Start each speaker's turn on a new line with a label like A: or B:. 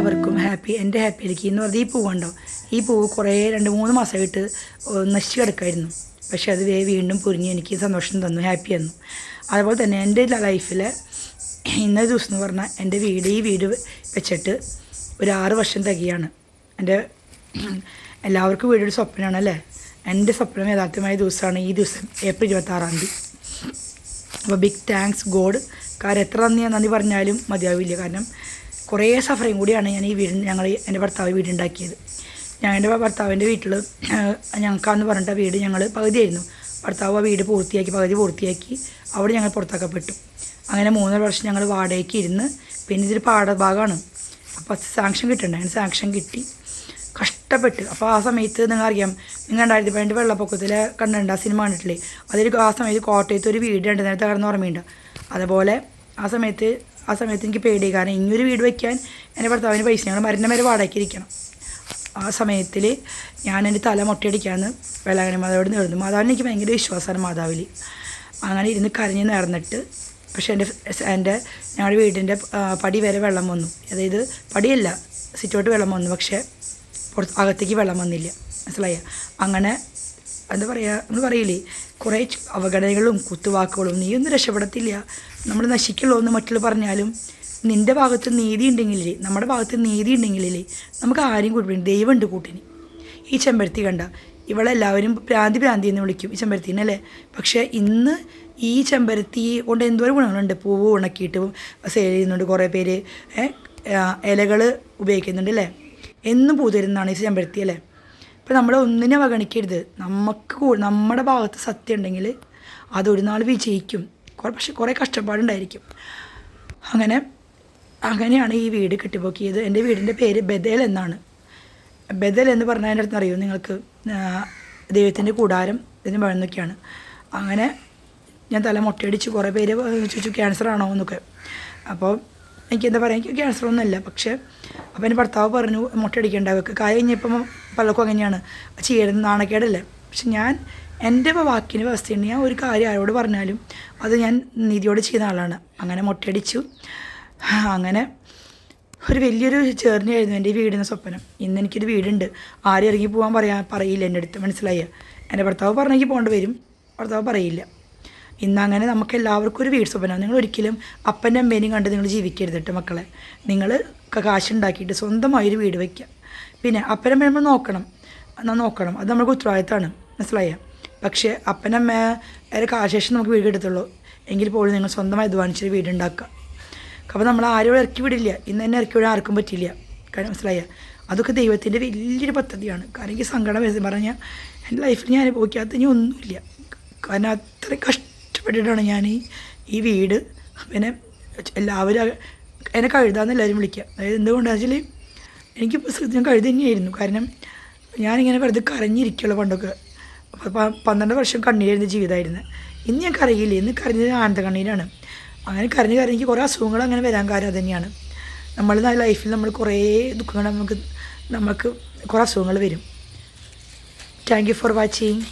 A: എല്ലാവർക്കും എൻ്റെ ഹാപ്പിയിലേക്ക് എന്ന് പറഞ്ഞാൽ ഈ പൂവുണ്ടോ, ഈ പൂവ് കുറേ 2-3 മാസമായിട്ട് നശിച്ച് കിടക്കായിരുന്നു. പക്ഷേ അത് വീണ്ടും പൊരിഞ്ഞ് എനിക്ക് സന്തോഷം തന്നു, ഹാപ്പി തന്നു. അതുപോലെ തന്നെ എൻ്റെ ലൈഫിൽ ഇന്നത്തെ ദിവസം എന്ന് പറഞ്ഞാൽ ഈ വീട് വെച്ചിട്ട് ഒരു 6 വർഷം തികയാണ്. എല്ലാവർക്കും വീടൊരു സ്വപ്നമാണ് അല്ലേ. എൻ്റെ സ്വപ്നം യഥാർത്ഥമായ ദിവസമാണ് ഈ ദിവസം, ഏപ്രിൽ 26-ാം തീയതി. അപ്പോൾ ബിഗ് താങ്ക്സ് ഗോഡ്. കാരണം എത്ര നന്ദി പറഞ്ഞാലും മതിയാവില്ല. കാരണം കുറേ സഫറിങ് കൂടിയാണ് ഞാൻ എൻ്റെ ഭർത്താവ് വീടുണ്ടാക്കിയത്. എൻ്റെ ഭർത്താവിൻ്റെ വീട്ടിൽ ഞങ്ങൾക്കാന്ന് പറഞ്ഞിട്ട് വീട് ഞങ്ങൾ പകുതിയായിരുന്നു. ഭർത്താവ് ആ വീട് പകുതി പൂർത്തിയാക്കി അവിടെ ഞങ്ങൾ പുറത്താക്കപ്പെട്ടു. അങ്ങനെ 3 വർഷം ഞങ്ങൾ വാടകയ്ക്ക് ഇരുന്ന്. പിന്നെ ഇതൊരു പാഠഭാഗമാണ്, അപ്പോൾ സാങ്ഷൻ കിട്ടണ്ടേ, അങ്ങനെ സാങ്ഷൻ കിട്ടി കഷ്ടപ്പെട്ട്. അപ്പോൾ ആ സമയത്ത് നിങ്ങളറിയാം, നിങ്ങൾ 2018 വെള്ളപ്പൊക്കത്തിൽ കണ്ടിട്ടുണ്ട്, ആ സിനിമ കണ്ടിട്ടില്ലേ? ആ സമയത്ത് കോട്ടയത്ത് ഒരു വീട് ഉണ്ട്, നേരത്തെ കടന്ന് ഓർമ്മയുണ്ട്. അതുപോലെ ആ സമയത്ത് എനിക്ക് പേടി. കാരണം ഇങ്ങനൊരു വീട് വയ്ക്കാൻ എൻ്റെ ഭർത്താവിന് പൈസ, ഞങ്ങൾ മരുന്ന് വരെ വാടകയ്ക്ക് ഇരിക്കണം. ആ സമയത്തിൽ ഞാൻ എൻ്റെ തല മൊട്ടയടിക്കാമെന്ന് വേളാങ്കണ്ണി മാതാവിനോട് നേർന്നു. മാതാവിന് എനിക്ക് ഭയങ്കര വിശ്വാസമാണ് മാതാവിൽ. അങ്ങനെ ഇരുന്ന് കരഞ്ഞ് നേർന്നിട്ട്, പക്ഷേ ഞങ്ങളുടെ വീടിൻ്റെ പടി വരെ വെള്ളം വന്നു. അതായത് പടിയല്ല, സിറ്റോട്ട് വെള്ളം വന്നു, പക്ഷേ അകത്തേക്ക് വെള്ളം വന്നില്ല. മനസ്സിലായ? അങ്ങനെ എന്താ പറയുക, നമ്മൾ പറയില്ലേ, കുറേ അവഗണനകളും കുത്തുവാക്കുകളും, നീയൊന്നും രക്ഷപ്പെടത്തില്ല, നമ്മൾ നശിക്കുള്ളൂ എന്ന് മറ്റുള്ള പറഞ്ഞാലും നിൻ്റെ ഭാഗത്ത് നീതി ഉണ്ടെങ്കിലേ, നമ്മുടെ ഭാഗത്ത് നീതി ഉണ്ടെങ്കിലേ നമുക്ക് ആരെയും കൂട്ടി, ദൈവമുണ്ട് കൂട്ടിന്. ഈ ചെമ്പരത്തി കണ്ട, ഇവളെല്ലാവരും ഭ്രാന്തി എന്ന് വിളിക്കും ഈ ചെമ്പരത്തിനെ അല്ലേ. പക്ഷേ ഇന്ന് ഈ ചെമ്പരത്തി കൊണ്ട് എന്തോരം ഗുണങ്ങളുണ്ട്. പൂവ് ഉണക്കിയിട്ട് സെയിൽ ചെയ്യുന്നുണ്ട്, കുറേ പേര് ഇലകൾ ഉപയോഗിക്കുന്നുണ്ട് അല്ലേ. എന്നും പൂ തരുന്നതാണ് ഈ ചെമ്പരത്തി അല്ലേ. ഇപ്പോൾ നമ്മൾ ഒന്നിനെ അവഗണിക്കരുത്. നമ്മുടെ ഭാഗത്ത് സത്യം ഉണ്ടെങ്കിൽ അതൊരു നാൾ വിജയിക്കും. പക്ഷെ കുറേ കഷ്ടപ്പാടുണ്ടായിരിക്കും. അങ്ങനെയാണ് ഈ വീട് കെട്ടിപ്പോക്കിയത്. എൻ്റെ വീടിൻ്റെ പേര് ബദൽ എന്നാണ്. ബദൽ എന്ന് പറഞ്ഞാൽ എൻ്റെ അടുത്ത് അറിയോ നിങ്ങൾക്ക്? ദൈവത്തിൻ്റെ കൂടാരം ഇതിന് വഴുന്നൊക്കെയാണ്. അങ്ങനെ ഞാൻ തല മൊട്ടയടിച്ച് കുറേ പേര് ചോദിച്ചു ക്യാൻസർ ആണോ എന്നൊക്കെ. അപ്പോൾ എനിക്കെന്താ പറയുക, എനിക്ക് ക്യാൻസറൊന്നുമല്ല. പക്ഷേ അപ്പോൾ എൻ്റെ ഭർത്താവ് പറഞ്ഞു മൊട്ടയടിക്കേണ്ടവർക്ക്. കാര്യം കഴിഞ്ഞപ്പം പലർക്കും അങ്ങനെയാണ് ചെയ്യുന്നത്, നാണക്കേടല്ലേ. പക്ഷെ ഞാൻ എൻ്റെ വാക്കിന് വ്യവസ്ഥയുണ്ട്. ഞാൻ ഒരു കാര്യം ആരോട് പറഞ്ഞാലും അത് ഞാൻ നീതിയോട് ചെയ്യുന്ന ആളാണ്. അങ്ങനെ മൊട്ടയടിച്ചു. അങ്ങനെ ഒരു വലിയൊരു ജേർണി ആയിരുന്നു എൻ്റെ ഈ വീടിൻ്റെ സ്വപ്നം. ഇന്ന് എനിക്കൊരു വീടുണ്ട്. ആരും ഇറങ്ങി പോകാൻ പറയില്ല എൻ്റെ അടുത്ത്. മനസ്സിലായ? എൻ്റെ ഭർത്താവ് പറഞ്ഞെങ്കിൽ പോകേണ്ടി വരും, ഭർത്താവ് പറയില്ല. ഇന്നങ്ങനെ നമുക്ക് എല്ലാവർക്കും ഒരു വീട് സ്വപ്നമാണ്. നിങ്ങൾ ഒരിക്കലും അപ്പൻ്റെ അമ്മേനെയും കണ്ട് നിങ്ങൾ ജീവിക്കരുത് കേട്ടോ മക്കളെ. നിങ്ങൾ കാശുണ്ടാക്കിയിട്ട് സ്വന്തമായൊരു വീട് വയ്ക്കുക. പിന്നെ അപ്പനമ്മ നോക്കണം, അത് നമുക്ക് ഉത്തരവാദിത്തമാണ്. മനസ്സിലായ? പക്ഷേ അപ്പനമ്മ കാശേഷം നമുക്ക് വീട് കിട്ടത്തുള്ളൂ. എങ്കിൽ പോലും നിങ്ങൾ സ്വന്തമായി അധ്വാനിച്ചൊരു വീടുണ്ടാക്കുക. അപ്പോൾ നമ്മൾ ആരും ഇറക്കി വിടില്ല. ഇന്ന് തന്നെ ഇറക്കി വിടാൻ ആർക്കും പറ്റില്ല. കാരണം മനസ്സിലായ? അതൊക്കെ ദൈവത്തിൻ്റെ വലിയൊരു പദ്ധതിയാണ്. കാരണം എനിക്ക് സങ്കടം വരുന്നത് പറഞ്ഞാൽ എൻ്റെ ലൈഫിൽ ഞാൻ അനുഭവിക്കാത്ത ഇനി ഒന്നുമില്ല. കാരണം അത്രയും കഷ്ടപ്പെട്ടിട്ടാണ് ഞാൻ ഈ വീട്. പിന്നെ എല്ലാവരും എന്നെ കഴുതാന്ന് എല്ലാവരും വിളിക്കുക. അതായത് എന്തുകൊണ്ടാണെന്ന് വെച്ചാൽ എനിക്കിപ്പോൾ ഞാൻ കഴുത തന്നെയായിരുന്നു. കാരണം ഞാനിങ്ങനെ വെറുതെ കരഞ്ഞിരിക്കുള്ളൂ പണ്ടൊക്കെ. അപ്പോൾ 12 വർഷം കണ്ണീരായിരുന്ന ജീവിതമായിരുന്നു. ഇന്ന് ഞാൻ കരയില്ല, ഇന്ന് കരഞ്ഞത് ആനന്ദ കണ്ണീരാണ്. അങ്ങനെ കരഞ്ഞ് എനിക്ക് കുറേ അസുഖങ്ങൾ അങ്ങനെ വരാൻ കാരണം അതുതന്നെയാണ്. നമ്മൾ ലൈഫിൽ നമ്മൾ കുറേ ദുഃഖങ്ങൾ നമുക്ക് കുറേ അസുഖങ്ങൾ വരും. Thank you for watching.